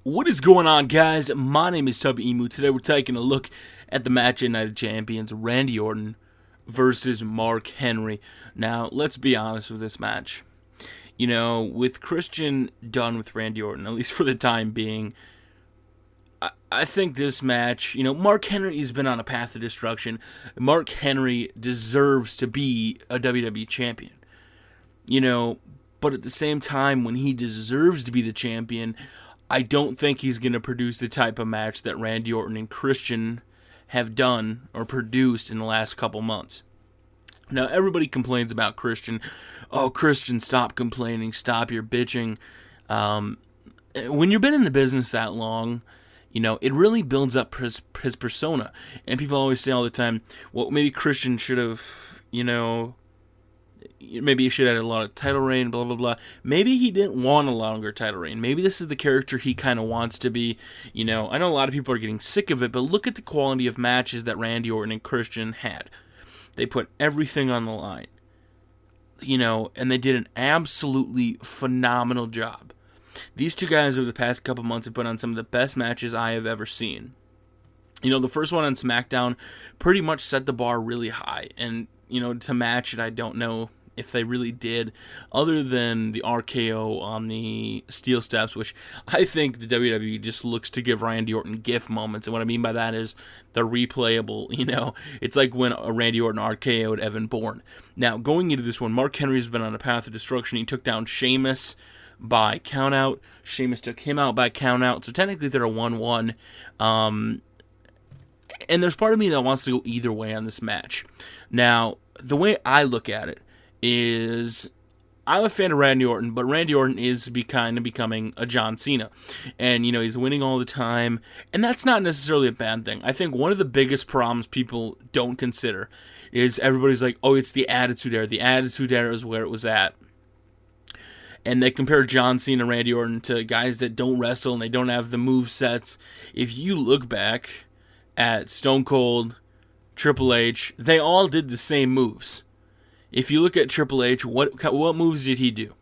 What is going on, guys? My name is Tubby. Today we're taking a look at the match at Night of Champions, Randy Orton versus Mark Henry. Now, let's be honest with this match. You know, with Christian done with Randy Orton, at least for the time being, I think this match, Mark Henry has been on a path of destruction. Mark Henry deserves to be a WWE champion. But at the same time, when he deserves to be the champion, I don't think he's going to produce the type of match that Randy Orton and Christian have done or produced in the last couple months. Now, everybody complains about Christian. Oh, Christian, stop complaining. Stop your bitching. When you've been in the business that long, it really builds up his persona. And people always say all the time, well, maybe Christian should have, maybe he should have had a lot of title reign, blah, blah, blah. Maybe he didn't want a longer title reign. Maybe this is the character he kind of wants to be. I know a lot of people are getting sick of it, but look at the quality of matches that Randy Orton and Christian had. They put everything on the line, and they did an absolutely phenomenal job. These two guys over the past couple months have put on some of the best matches I have ever seen. The first one on SmackDown pretty much set the bar really high, and to match it, I don't know if they really did, other than the RKO on the steel steps, which I think the WWE just looks to give Randy Orton gift moments. And what I mean by that is they're replayable. It's like when a Randy Orton RKO'd Evan Bourne. Now, going into this one, Mark Henry's been on a path of destruction. He took down Sheamus by countout. Sheamus took him out by countout. So technically they're a 1-1. And there's part of me that wants to go either way on this match. Now, the way I look at it is I'm a fan of Randy Orton, but Randy Orton is kind of becoming a John Cena. And, he's winning all the time, and that's not necessarily a bad thing. I think one of the biggest problems people don't consider is everybody's like, oh, it's the Attitude Era. The Attitude Era is where it was at. And they compare John Cena and Randy Orton to guys that don't wrestle and they don't have the move sets. If you look back at Stone Cold, Triple H, they all did the same moves. If you look at Triple H, what moves did he do?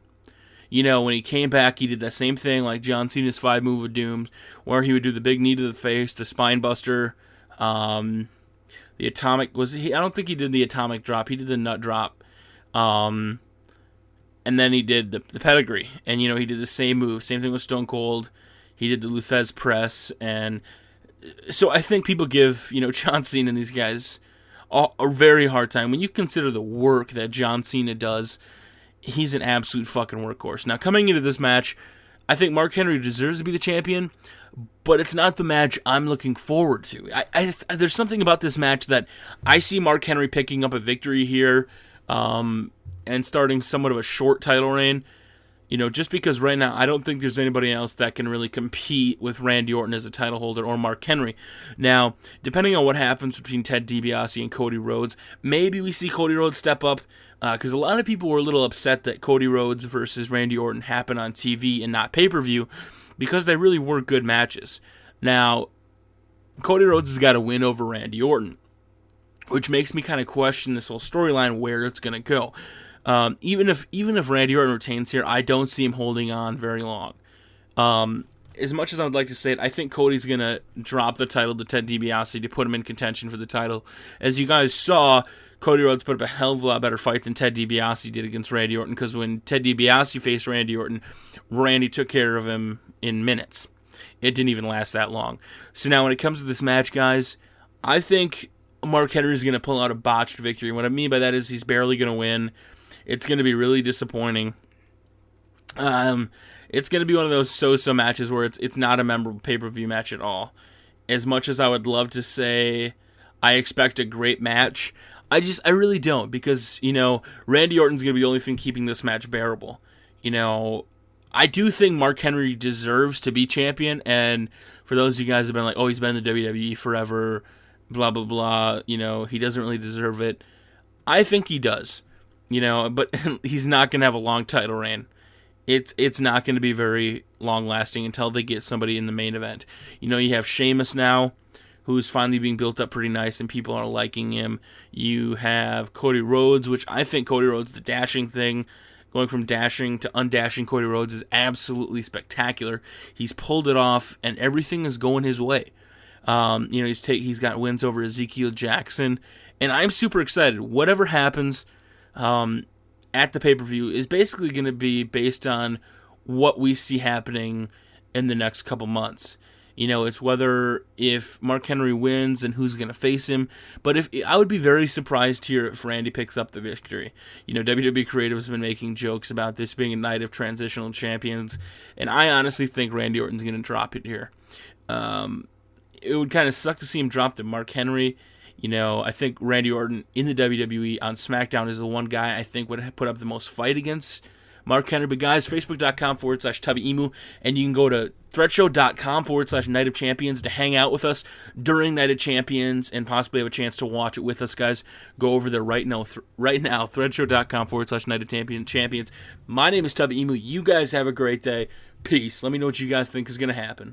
When he came back, he did the same thing like John Cena's 5 move of doom, where he would do the big knee to the face, the spine buster, the atomic, I don't think he did the atomic drop, he did the nut drop, and then he did the pedigree, and he did the same move, same thing with Stone Cold, he did the Lou Thesz press, and so I think people give, John Cena and these guys a very hard time. When you consider the work that John Cena does, he's an absolute fucking workhorse. Now, coming into this match, I think Mark Henry deserves to be the champion, but it's not the match I'm looking forward to. There's something about this match that I see Mark Henry picking up a victory here and starting somewhat of a short title reign. Just because right now I don't think there's anybody else that can really compete with Randy Orton as a title holder or Mark Henry. Now, depending on what happens between Ted DiBiase and Cody Rhodes, maybe we see Cody Rhodes step up, because a lot of people were a little upset that Cody Rhodes versus Randy Orton happened on TV and not pay-per-view, because they really were good matches. Now, Cody Rhodes has got to win over Randy Orton, which makes me kind of question this whole storyline, where it's going to go. Even if Randy Orton retains here, I don't see him holding on very long. As much as I would like to say it, I think Cody's going to drop the title to Ted DiBiase to put him in contention for the title. As you guys saw, Cody Rhodes put up a hell of a lot better fight than Ted DiBiase did against Randy Orton, because when Ted DiBiase faced Randy Orton, Randy took care of him in minutes. It didn't even last that long. So now when it comes to this match, guys, I think Mark Henry is going to pull out a botched victory. What I mean by that is he's barely going to win. It's going to be really disappointing. It's going to be one of those so-so matches where it's not a memorable pay-per-view match at all. As much as I would love to say I expect a great match, I really don't, because, Randy Orton's going to be the only thing keeping this match bearable. I do think Mark Henry deserves to be champion, and for those of you guys who have been like, oh, he's been in the WWE forever, blah, blah, blah, he doesn't really deserve it. I think he does. But he's not going to have a long title reign. It's not going to be very long-lasting until they get somebody in the main event. You have Sheamus now, who's finally being built up pretty nice, and people are liking him. You have Cody Rhodes, which I think Cody Rhodes, the dashing thing, going from dashing to undashing Cody Rhodes is absolutely spectacular. He's pulled it off, and everything is going his way. He's got wins over Ezekiel Jackson, and I'm super excited. Whatever happens at the pay-per-view is basically going to be based on what we see happening in the next couple months. It's if Mark Henry wins and who's going to face him. But I would be very surprised here if Randy picks up the victory. WWE Creative has been making jokes about this being a night of transitional champions, and I honestly think Randy Orton's going to drop it here. It would kind of suck to see him drop to Mark Henry. I think Randy Orton in the WWE on SmackDown is the one guy I think would put up the most fight against Mark Henry. But guys, Facebook.com/TubbyEmu, and you can go to Threadshow.com/Night of Champions to hang out with us during Night of Champions and possibly have a chance to watch it with us, guys. Go over there right now, Threadshow.com/Night of Champions. My name is Tubby Emu. You guys have a great day. Peace. Let me know what you guys think is going to happen.